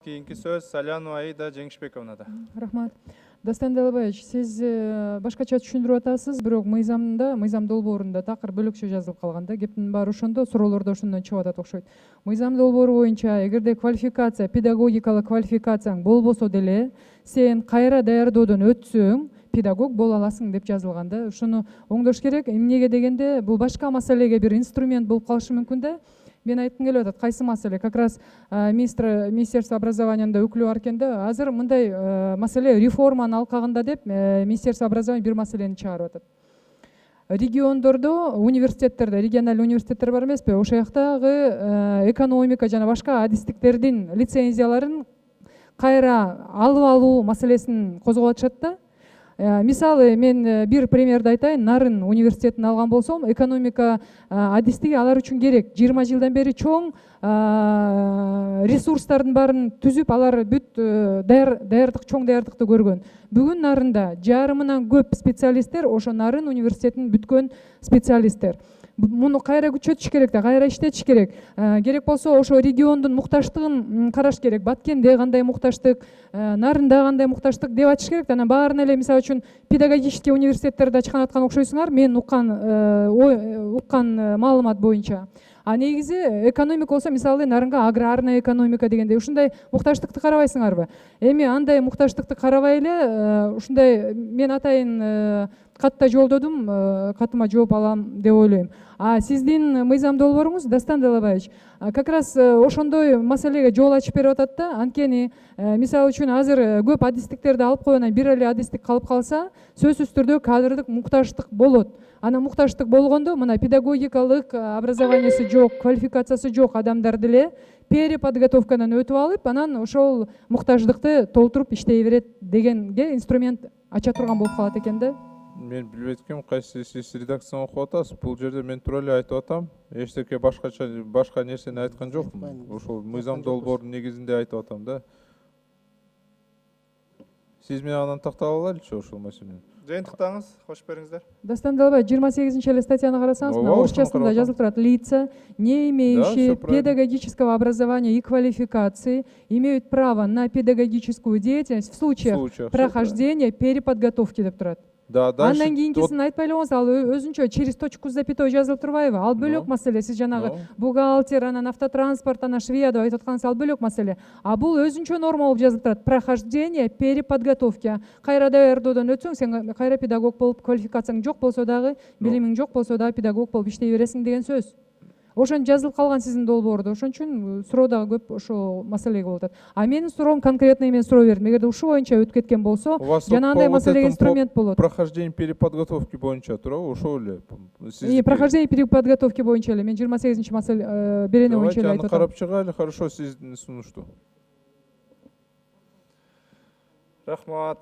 Кийинки сөз Салянова Аида Жеңишбековнада. Рахмат. Дастан Далабаевич, сиз башкача түшүндүрүп атасыз, бирок мыйзам долбоорунда такыр бөлөкчө жазылып калган да. Кептин баары ошондо, суроолордо ошондон чыгып атат окшойт. Мыйзам долбоору боюнча эгерде квалификация, педагогикалык квалификацияң болбосо деле, сен кайра даярдоодон өтсөң, педагог боло аласың деп жазылган да. Ошону оңдош керек. Эмнеге дегенде, бул башка маселеге бир инструмент болуп калышы мүмкүн да. Мен айткым келип атат, кайсы маселе? Как раз Министерство образованияда өкүлү бар экен да. Азыр мындай маселе реформаны алкагында деп Министерство образования бир маселени чыгарып атат. Региондордо, университеттерде, регионалдык университеттер бар эмеспи? Ошол жактагы экономика жана башка адистиктердин лицензияларын кайра алып алуу маселесин козгоп атышат да. Мисалы, мен бир примерди айтайын. Нарын университетин алган болсом, экономика адистиги алар үчүн керек. 20 жылдан бери чоң ресурстардын баарын түзүп, алар бүт чоң даярдыкты көргөн. Бүгүн Нарында жарымынан көп специалисттер ошо Нарын университетин бүткөн специалисттер. Муну кайра күчөтүш керек да, кайра иштетиш керек. Керек болсо ошо региондун мукташтыгын караш керек. Баткенде кандай мукташтык, Нарында кандай мукташтык деп айтыш керек. Анан баарын эле мисалы үчүн педагогический университеттерде ачкан аткан окшойсуңар, мен уккан маалымат боюнча. А негизи экономика болсо, мисалы Нарынга аграрная экономика дегенде ушундай мукташтыкты карабайсыңарбы? Эми андай мукташтыкты карабай эле ушундай мен атайын катта жолдодум, катыма жооп алам деп ойлойм. А сиздин мыйзам долбооруңуз, Дастан Далабаевич, как раз ошондой маселеге жол ачып берип атат да. Анткени мисалы үчүн азыр көп адистиктерди алып койгондон бир эле адистик калып калса, сөзсүз түрдө кадрдык мукташтык болот. Ана мукташтык болгондо мына педагогикалык образованиясы жок, квалификациясы жок адамдар деле переподготовкадан өтүп алып, анан ошол муктаждыкты толтуруп иштей берет дегенге инструмент ача турган болуп калат экен да. Мен билбейт экенмин, кайсы сиз редакцияны окуп атасыз. Бул жерде мен туура эле айтып атам. Эчтеке башка нерсени айткан жокмун. Ошол мыйзам долбоорунун негизинде айтып атам да. Сиз менен анан тактап алайлычы ошол маселени. Жыйынтыктаңыз, кош бериңиздер. Дастан Далабаевич, 28 эле статьяны карасаңыз, орусчасында жазылып турат: лица, не имеющие педагогического образования и квалификации, имеют право на педагогическую деятельность в случаях прохождения переподготовки деп турат. Андан кийинкисин айтпай эле коңуз, ал өзүнчө через точку с запятой жазылып турбайбы? Ал бөлөк маселе. Сиз жанагы бухгалтер, анан автотранспорт, анан швея деп айтып аткансыз, ал бөлөк маселе. А бул өзүнчө норма болуп жазылып турат: прохождение переподготовки. Кайра даярдоодон өтсөң, сен кайра педагог болуп, квалификацияң жок болсо дагы, билимиң жок болсо дагы педагог болуп иштей бересиң деген сөз. Ошон жазылып калган сиздин долбоордо. Ошон үчүн суроо дагы көп ошол маселеге болуп атат. А менин суроом конкретно эме суроо бердим. Эгерде ушул боюнча өтүп кеткен болсо, жанагындай маселеге инструмент болот. Прохождение переподготовки боюнча туурабы? Ошол эле. Прохождение переподготовки боюнча эле. Мен 28 маселе берене боюнча эле айтып атам. Карап чыгайлы, хорошо, сиздин сунушту. Рахмат.